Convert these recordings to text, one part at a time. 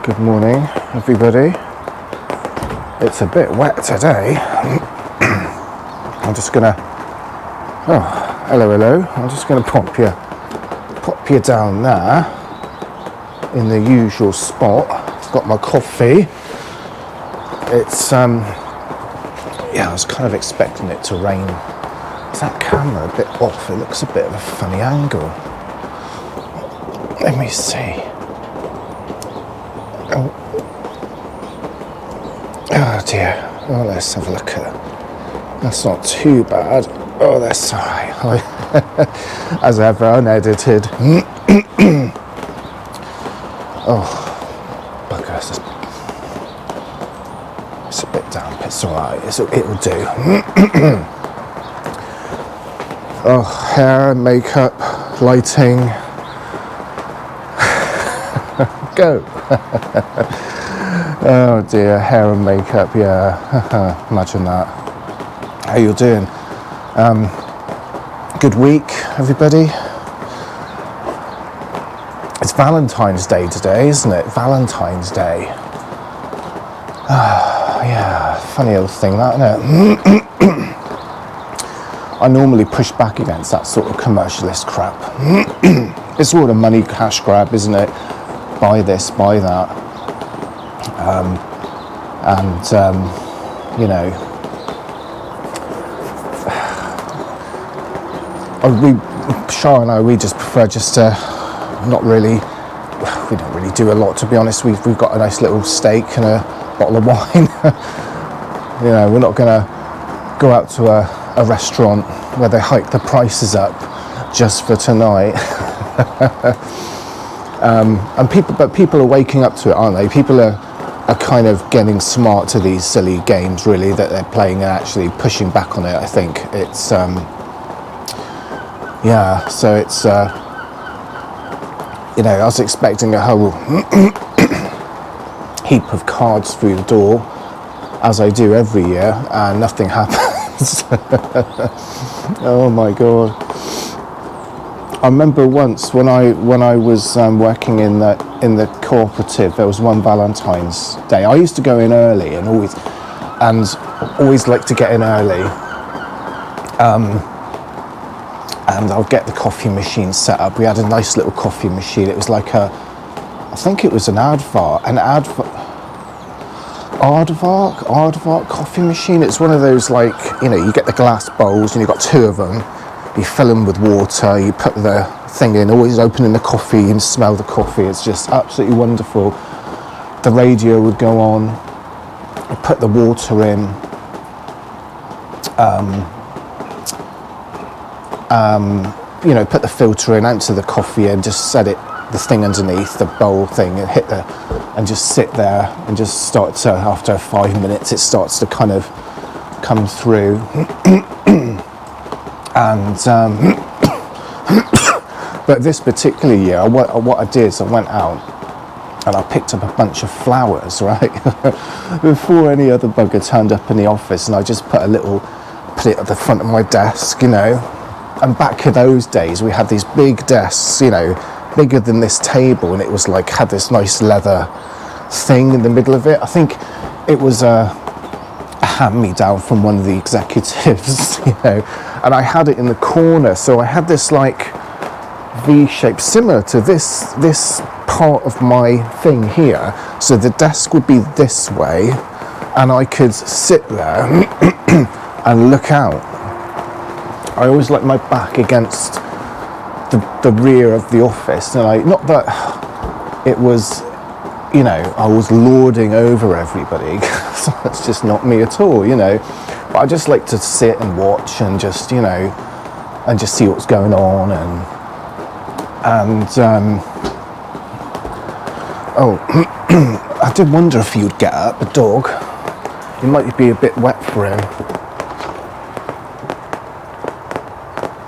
Good morning, everybody. It's a bit wet today. I'm just gonna. Oh, hello. I'm just gonna pop you down there in the usual spot. Got my coffee. It's yeah, I was kind of expecting it to rain. Is that camera a bit off? It looks a bit of a funny angle. Let me see. Oh dear. Oh, let's have a look at it. That's not too bad. Oh, that's alright. As ever, unedited. Oh, bugger. It's a bit damp. It's alright. It'll do. Oh, hair, makeup, lighting. Go. Oh dear, hair and makeup, yeah. Imagine that. How you doing? Good week, everybody. It's Valentine's Day today, isn't it? Valentine's Day. Yeah, funny old thing that, isn't it? I normally push back against that sort of commercialist crap. It's all a money cash grab, isn't it? Buy this, buy that. You know, Shah and I, we just prefer just to not really, we don't really do a lot, to be honest. We've got a nice little steak and a bottle of wine. You know, we're not going to go out to a restaurant where they hike the prices up just for tonight. But people are waking up to it, aren't they? People are kind of getting smart to these silly games, really, that they're playing and actually pushing back on it. I think it's yeah, so it's you know, I was expecting a whole heap of cards through the door, as I do every year, and nothing happens. Oh my god. I remember once when I was working in the cooperative, there was one Valentine's Day. I used to go in early and always like to get in early. And I'll get the coffee machine set up. We had a nice little coffee machine. It was like I think it was an aardvark coffee machine. It's one of those, like, you know, you get the glass bowls and you've got two of them. You fill them with water, you put the thing in, always opening the coffee, you can smell the coffee. It's just absolutely wonderful. The radio would go on, you put the water in, you know, put the filter in, answer the coffee in, just set the thing underneath the bowl thing and and just sit there and just start to, after 5 minutes, it starts to kind of come through. And but this particular year, what I did is I went out and I picked up a bunch of flowers, right? Before any other bugger turned up in the office, and I just put it at the front of my desk, you know. And back in those days, we had these big desks, you know, bigger than this table, and it was like, had this nice leather thing in the middle of it. I think it was a hand-me-down from one of the executives, you know, and I had it in the corner, so I had this like V shape similar to this part of my thing here, so the desk would be this way and I could sit there and look out. I always like my back against the rear of the office, and not that it was, you know, I was lording over everybody. That's just not me at all, you know. But I just like to sit and watch and just, you know, and just see what's going on. Oh, I did wonder if you'd get up, the dog. It might be a bit wet for him.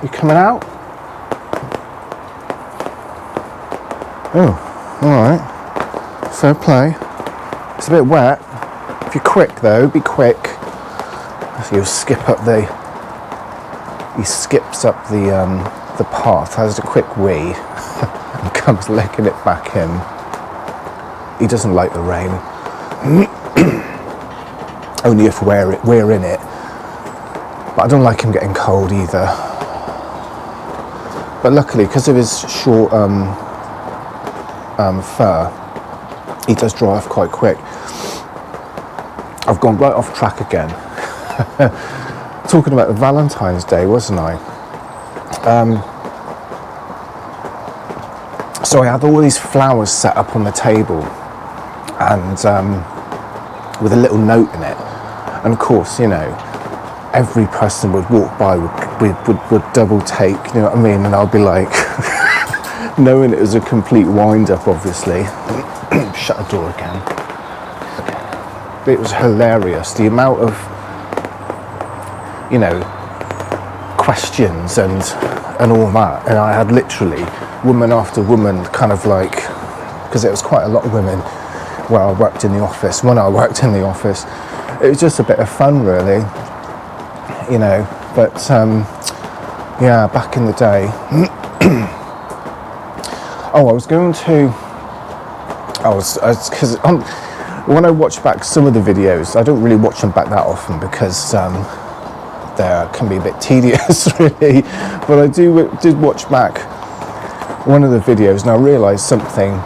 You coming out? Oh, all right. Fair play. It's a bit wet. If you're quick though, be quick. You'll skip up he skips up the path, has a quick wee, and comes licking it back in. He doesn't like the rain. Only if we're in it. But I don't like him getting cold either. But luckily, because of his short fur, he does dry off quite quick. I've gone right off track again. Talking about the Valentine's Day, wasn't I? So I had all these flowers set up on the table, and with a little note in it. And of course, you know, every person would walk by would double take, you know what I mean? And I'll be like, knowing it was a complete wind up, obviously. Shut the door again. It was hilarious, the amount of, you know, questions and all that. And I had literally woman after woman, kind of like, because it was quite a lot of women where I worked in the office. When I worked in the office, it was just a bit of fun, really, you know. But yeah, back in the day. Oh, because when I watch back some of the videos, I don't really watch them back that often because they can be a bit tedious, really. But I did watch back one of the videos, and I realised something.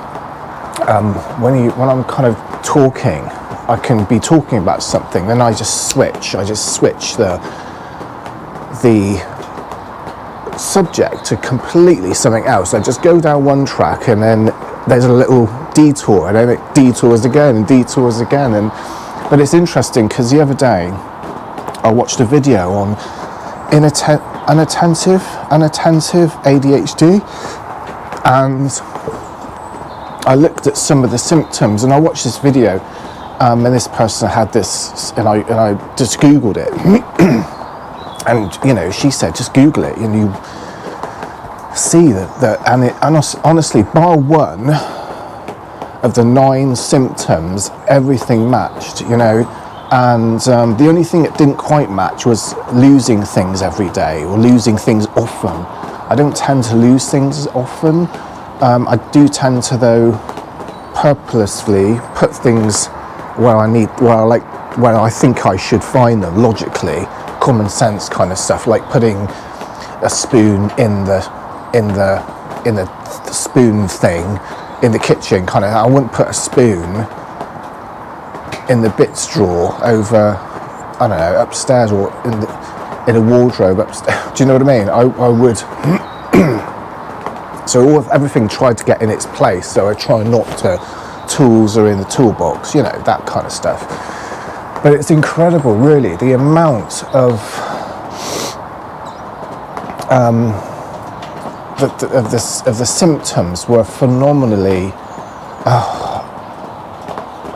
When I'm kind of talking, I can be talking about something, then I just switch the subject to completely something else. I just go down one track, and then there's a little detour, and then it detours again. But it's interesting because the other day I watched a video on unattentive ADHD, and I looked at some of the symptoms, and I watched this video, and this person had this, and I just Googled it. And, you know, she said, just Google it, and you see that and honestly, bar one of the 9 symptoms, everything matched, you know. And the only thing it didn't quite match was losing things every day, or losing things often. I don't tend to lose things often. I do tend to, though, purposely put things where I think I should find them logically. Common sense kind of stuff, like putting a spoon in the spoon thing in the kitchen, kind of. I wouldn't put a spoon in the bits drawer over, I don't know, upstairs, or in a wardrobe upstairs. Do you know what I mean? I would. So everything tried to get in its place. So I try not to. Tools are in the toolbox, you know, that kind of stuff. But it's incredible, really, the amount of the symptoms were phenomenally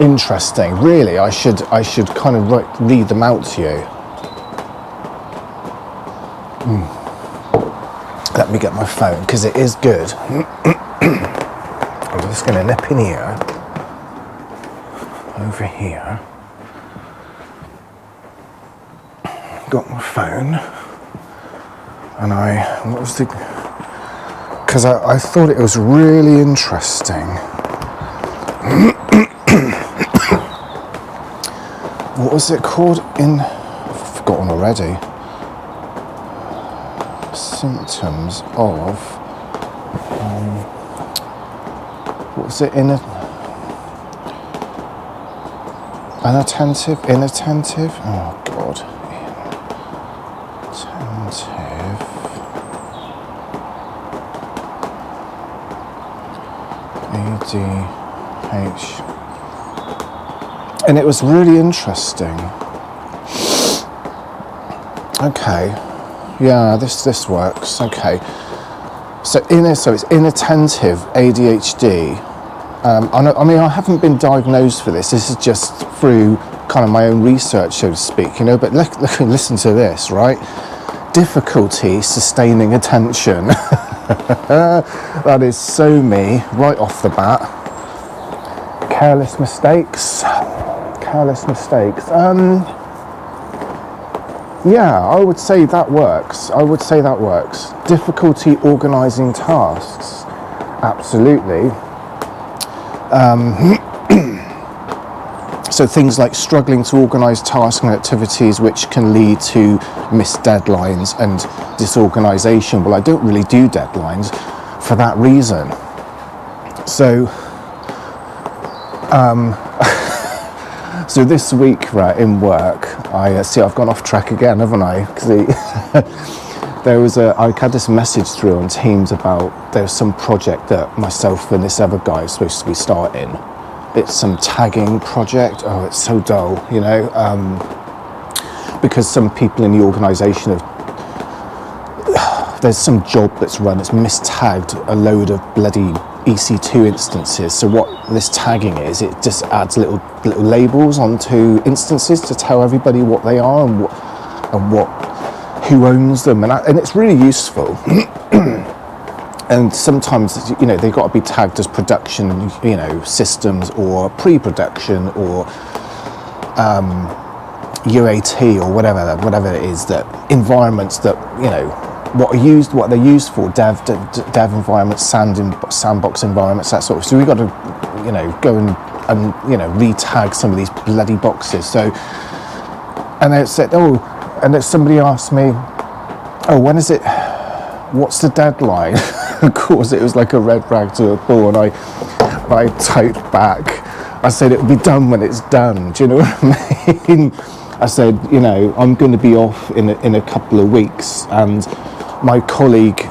interesting. Really, I should kind of read them out to you. Let me get my phone, because it is good. I'm just going to nip in here, over here. Got my phone, and because I thought it was really interesting. What was it called? I've forgotten already. Symptoms of what was it? Inattentive. Oh God. ADH, and it was really interesting. Okay, yeah, this works. Okay, so it's inattentive ADHD. I mean, I haven't been diagnosed for this. This is just through kind of my own research, so to speak, you know. But listen to this, right? Difficulty sustaining attention. That is so me, right off the bat. Careless mistakes. Yeah, I would say that works. Difficulty organising tasks. Absolutely. So things like struggling to organise tasks and activities, which can lead to missed deadlines and disorganisation. Well, I don't really do deadlines for that reason. So, so this week, right, in work, I see I've gone off track again, haven't I? Because I had this message through on Teams about there's some project that myself and this other guy are supposed to be starting. It's some tagging project. Oh, it's so dull, you know, because some people in the organisation there's some job that's run, it's mistagged a load of bloody EC2 instances. So what this tagging is, it just adds little labels onto instances to tell everybody what they are and who owns them, and it's really useful. And sometimes, you know, they've got to be tagged as production, you know, systems or pre-production or UAT or whatever it is, that environments that, you know, what they're used for, dev environments, sandbox environments, that sort of. So we've got to, you know, go and you know, re-tag some of these bloody boxes. So, and then it said, and then somebody asked me, when is it? What's the deadline? Of course, it was like a red rag to a bull, and I typed back. I said it'll be done when it's done. Do you know what I mean? I said, you know, I'm going to be off in a couple of weeks, and my colleague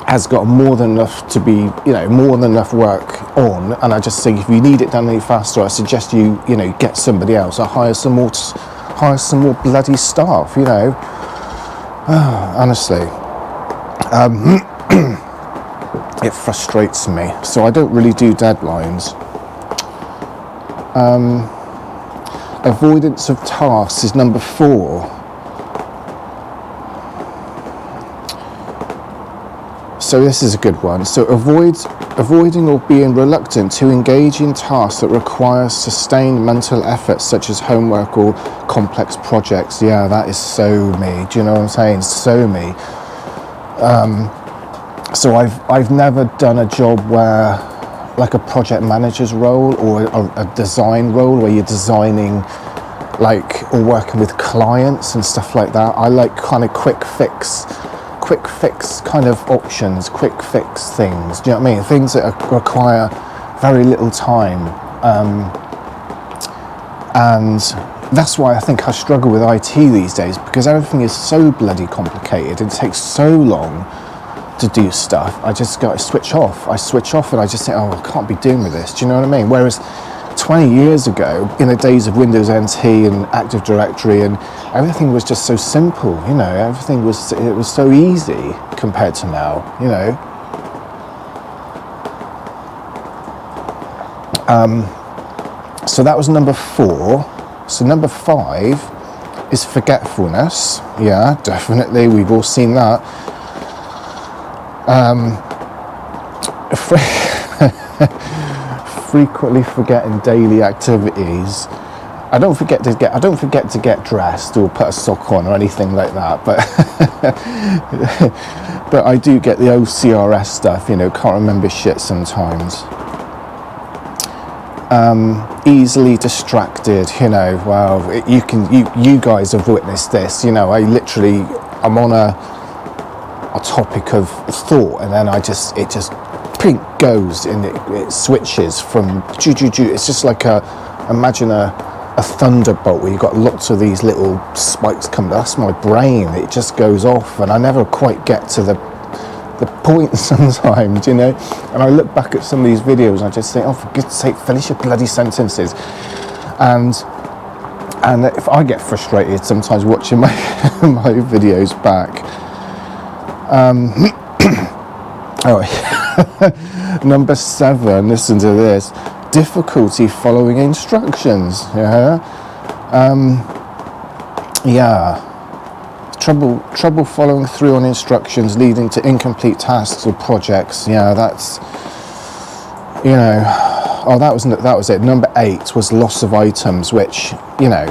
has got more than enough to be, you know, more than enough work on, and I just think if you need it done any faster, I suggest you know, get somebody else. I hire some more bloody staff, you know. Honestly. It frustrates me, so I don't really do deadlines. Avoidance of tasks is number 4. So this is a good one. So avoiding or being reluctant to engage in tasks that require sustained mental effort, such as homework or complex projects. Yeah, that is so me. Do you know what I'm saying? So me. So I've never done a job where, like a project manager's role or a design role where you're designing, like, or working with clients and stuff like that. I like kind of quick fix kind of options, quick fix things. Do you know what I mean? Things that require very little time. And that's why I think I struggle with IT these days, because everything is so bloody complicated. It takes so long to do stuff. I just got to switch off. I switch off and I just think, I can't be doing with this. Do you know what I mean? Whereas 20 years ago, in the days of Windows NT and Active Directory, and everything was just so simple, you know, it was so easy compared to now, you know. So that was number 4. So number 5 is forgetfulness. Yeah, definitely, we've all seen that. Frequently forgetting daily activities. I don't forget to get dressed or put a sock on or anything like that, but but I do get the OCRS stuff, you know, can't remember shit sometimes. Easily distracted, you know. Well, you guys have witnessed this, you know. I'm on a topic of thought, and then it just pink goes, and it switches from it's just like imagine a thunderbolt where you've got lots of these little spikes coming. That's my brain. It just goes off, and I never quite get to the point sometimes, you know. And I look back at some of these videos and I just think, for goodness sake, finish your bloody sentences. And if I get frustrated sometimes watching my videos back. Number 7, listen to this. Difficulty following instructions. Trouble following through on instructions, leading to incomplete tasks or projects. Yeah, that's, you know. That was it. Number 8 was loss of items, which, you know,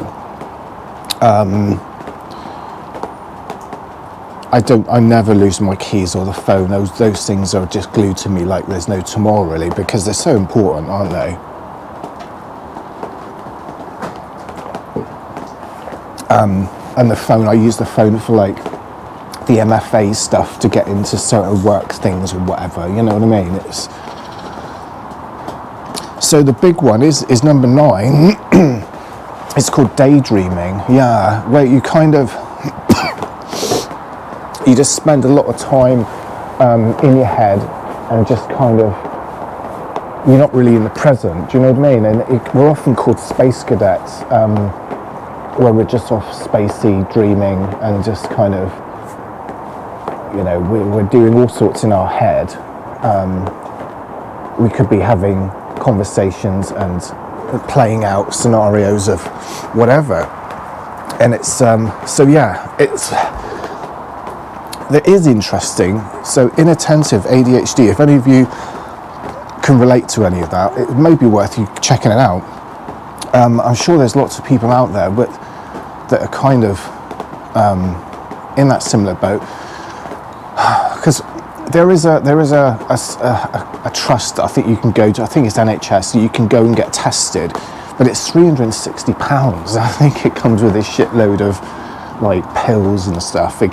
I never lose my keys or the phone. Those things are just glued to me like there's no tomorrow, really, because they're so important, aren't they? And the phone, I use the phone for like the MFA stuff to get into certain work things or whatever, you know what I mean? So the big one is number 9. It's called daydreaming. Yeah, where you kind of you just spend a lot of time in your head and just kind of, you're not really in the present, do you know what I mean? And we're often called space cadets, where we're just off spacey dreaming and just kind of, you know, we're doing all sorts in our head. We could be having conversations and playing out scenarios of whatever. And it's, so yeah, that is interesting. So inattentive ADHD, if any of you can relate to any of that, it may be worth you checking it out. I'm sure there's lots of people out there that are kind of in that similar boat, because there is a trust I think you can go to. I think it's NHS. So you can go and get tested, but it's £360. I think it comes with a shitload of like pills and stuff. It,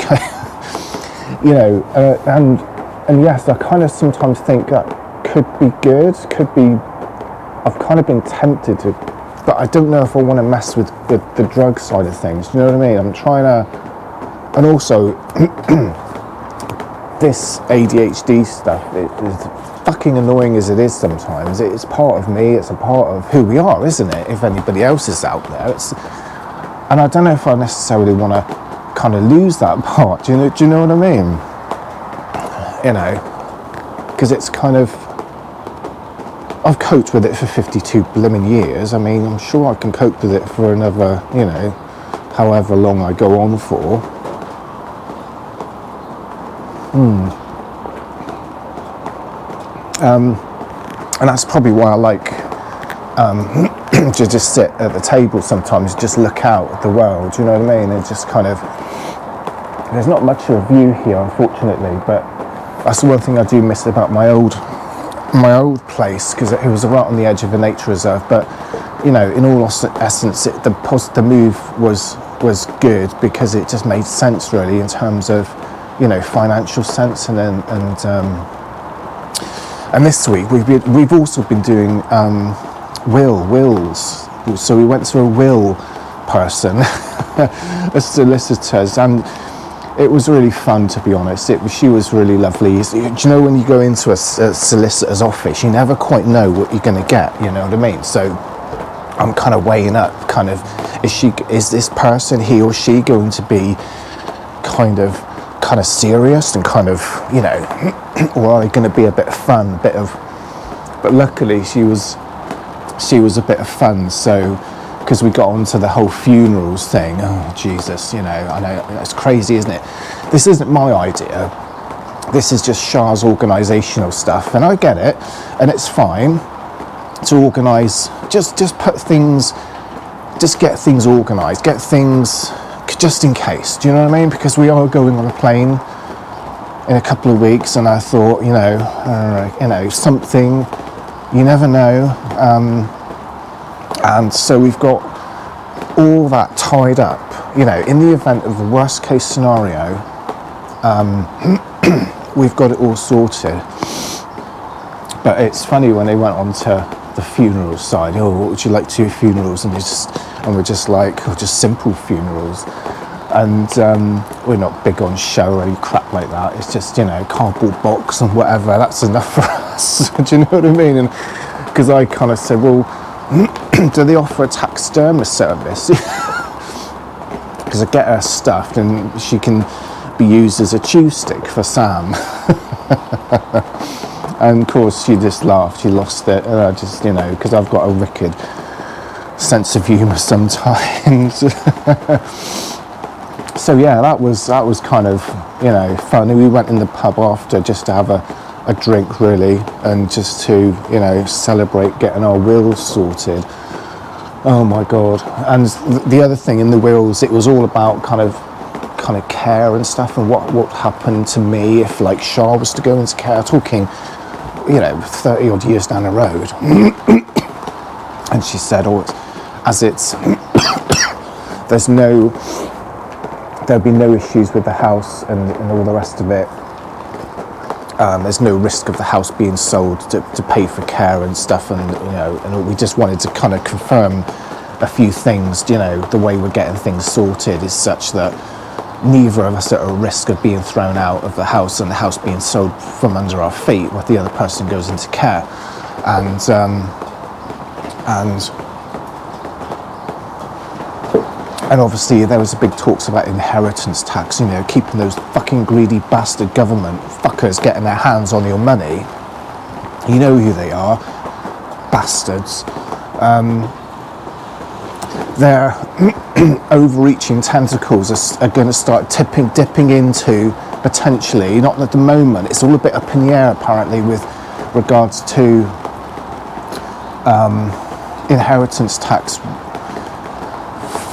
you know, and yes, I kind of sometimes think that could be good. Could be. I've kind of been tempted to, but I don't know if I want to mess with the drug side of things. Do you know what I mean? I'm trying to, and also this ADHD stuff is fucking annoying as it is sometimes. It's part of me. It's a part of who we are, isn't it? If anybody else is out there, and I don't know if I necessarily want to kind of lose that part. Do you know what I mean? You know, because it's kind of, I've coped with it for 52 blimmin' years. I mean, I'm sure I can cope with it for another, you know, however long I go on for. And that's probably why I like to just sit at the table sometimes, just look out at the world, you know what I mean? It's just kind of, there's not much of a view here, unfortunately, but that's the one thing I do miss about my old place, because it was right on the edge of a nature reserve. But you know, in all essence, the move was good because it just made sense really in terms of, you know, financial sense. And this week we've also been doing wills. So we went to a will person, a solicitor's, and it was really fun, to be honest. She was really lovely. Do you know, when you go into a solicitor's office, you never quite know what you're going to get, you know what I mean? So I'm kind of weighing up, kind of, is this person, he or she, going to be kind of serious and kind of, you know, or are they going to be a bit of fun, but luckily she was a bit of fun. So, because we got onto the whole funerals thing. Oh Jesus, you know, I know it's crazy, isn't it? This isn't my idea. This is just Shah's organisational stuff, and I get it, and it's fine to organise. Just put things, just get things organised, get things just in case. Do you know what I mean? Because we are going on a plane in a couple of weeks, and I thought, you know, something. You never know. And so we've got all that tied up, you know, in the event of the worst case scenario, we've got it all sorted. But it's funny when they went on to the funeral side, oh, what would you like to do funerals? And we're just like, oh, just simple funerals. And we're not big on show or any crap like that. It's just, you know, cardboard box and whatever, that's enough for us. Do you know what I mean? And because I kind of said, well, do they offer a taxidermist service? Because I get her stuffed and she can be used as a chew stick for Sam. And of course she just laughed, she lost it, and I just, you know, because I've got a wicked sense of humour sometimes. So yeah, that was kind of, you know, fun. And we went in the pub after just to have a drink really, and just to, you know, celebrate getting our wills sorted. Oh my God. And the other thing in the wills, it was all about kind of care and stuff, and what happened to me if like Shah was to go into care, talking, you know, 30 odd years down the road. And she said, oh, as it's there'll be no issues with the house and all the rest of it. There's no risk of the house being sold to pay for care and stuff, and we just wanted to kind of confirm a few things. The way we're getting things sorted is such that neither of us are at a risk of being thrown out of the house and the house being sold from under our feet while the other person goes into care. And obviously there was a big talks about inheritance tax, keeping those fucking greedy bastard government fuckers getting their hands on your money. You know who they are, bastards. Their overreaching tentacles are going to start dipping into, potentially, not at the moment, it's all a bit up in the air apparently with regards to inheritance tax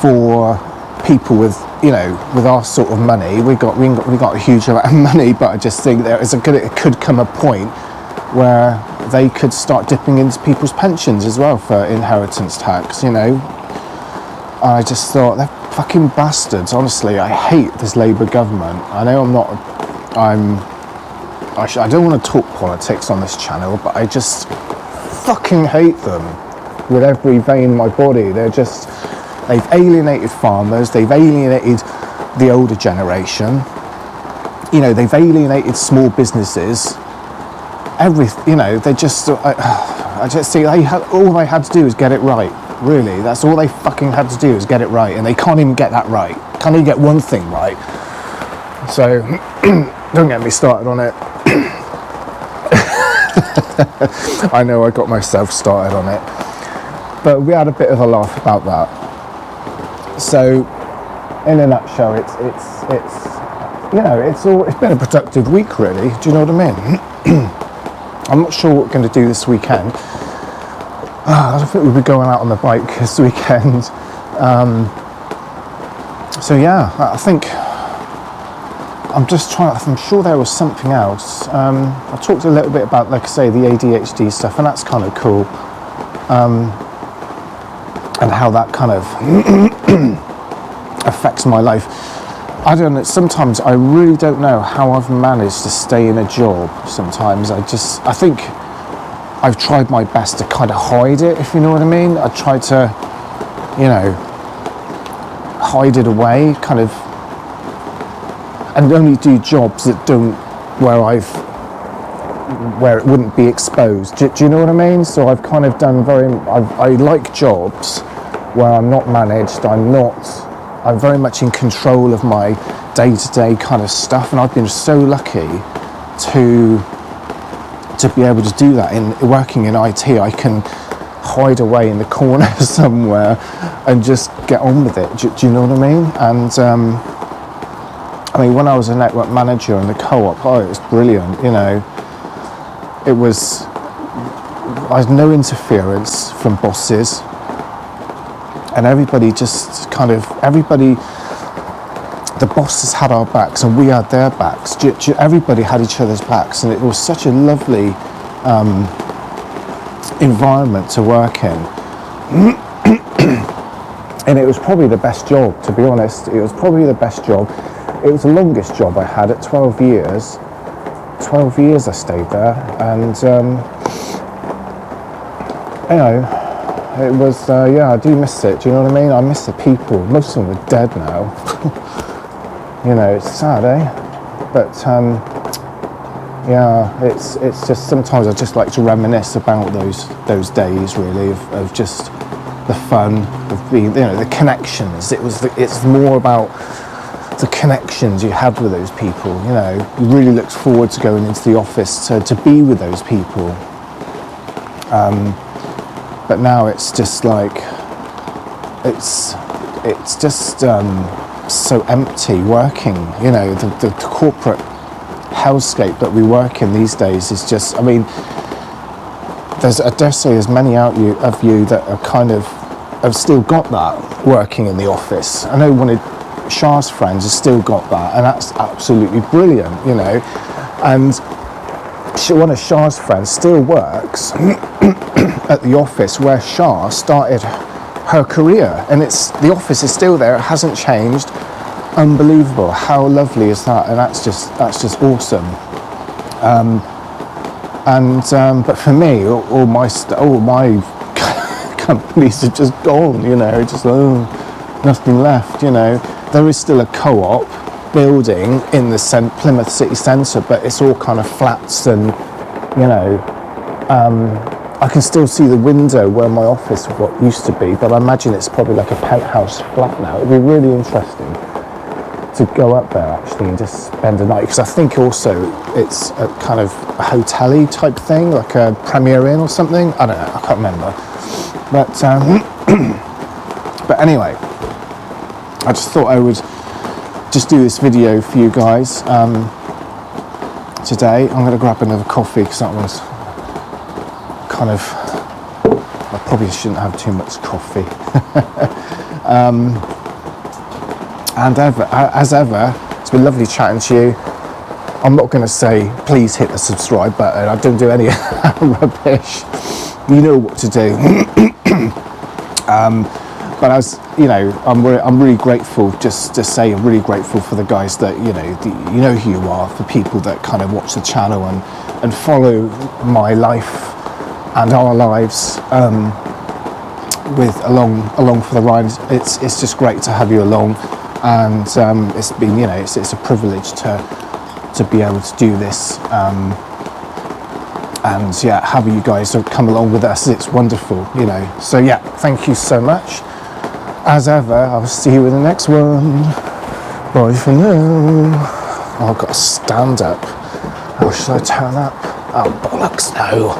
for people with our sort of money. We got a huge amount of money, but I just think it could come a point where they could start dipping into people's pensions as well for inheritance tax. I just thought, they're fucking bastards. Honestly, I hate this Labour government. I know I don't want to talk politics on this channel, but I just fucking hate them with every vein in my body. They've alienated farmers, they've alienated the older generation, they've alienated small businesses, they just, I just see, all they had to do was get it right, really. That's all they fucking had to do is get it right, and they can't even get that right. Can't even get one thing right. So, don't get me started on it. I know I got myself started on it. But we had a bit of a laugh about that. So, in a nutshell, it's been a productive week, really. Do you know what I mean? I'm not sure what we're going to do this weekend. I don't think we'll be going out on the bike this weekend. So yeah, I think I'm sure there was something else. I talked a little bit about, like I say, the ADHD stuff, and that's kind of cool. And how that kind of affects my life. I don't know, sometimes I really don't know how I've managed to stay in a job. Sometimes I think I've tried my best to kind of hide it, if you know what I mean. I tried to, hide it away, kind of, and only do jobs that where it wouldn't be exposed. Do you know what I mean? So I've kind of done I like jobs where I'm not managed, I'm very much in control of my day-to-day kind of stuff, and I've been so lucky to be able to do that. In working in IT, I can hide away in the corner somewhere and just get on with it. Do you know what I mean? And when I was a network manager in the co-op, it was brilliant. I had no interference from bosses, and everybody, the bosses had our backs and we had their backs. Everybody had each other's backs, and it was such a lovely environment to work in. And it was probably the best job, to be honest. It was probably the best job. It was the longest job I had at 12 years. 12 years I stayed there, and it was, I do miss it. Do you know what I mean? I miss the people. Most of them are dead now. It's sad, eh? But it's just, sometimes I just like to reminisce about those days, really, of just the fun of being, the connections. It's more about the connections you had with those people. You really looked forward to going into the office to be with those people. But now it's just like, it's just so empty working. The corporate hellscape that we work in these days is just, I dare say there's many of you that are kind of have still got that working in the office. I know one of Shah's friends has still got that, and that's absolutely brilliant, and one of Shah's friends still works at the office where Shah started her career, and the office is still there. It hasn't changed. Unbelievable. How lovely is that? And that's just awesome. But for me, all my companies are just gone. You know, just nothing left. You know, there is still a co-op building in the Plymouth city centre, but it's all kind of flats, and you know, I can still see the window where my office what used to be, but I imagine it's probably like a penthouse flat now. It'd be really interesting to go up there actually and just spend a night, because I think also it's a kind of a hotel-y type thing, like a Premier Inn or something. I don't know, I can't remember. But anyway, I just thought I would just do this video for you guys today. I'm going to grab another coffee because that one's kind of, I probably shouldn't have too much coffee. And as ever, it's been lovely chatting to you. I'm not going to say please hit the subscribe button. I don't do any rubbish. You know what to do. But as you know, I'm really grateful. Just to say, I'm really grateful for the guys that you know who you are, for people that kind of watch the channel and follow my life and our lives with along for the ride. It's just great to have you along. And it's been, you know, it's a privilege to be able to do this, and yeah, having you guys come along with us, it's wonderful, you know. So yeah, thank you so much. As ever, I'll see you in the next one. Bye for now. Oh, I've got to stand up. How should I turn up? Oh, bollocks, no.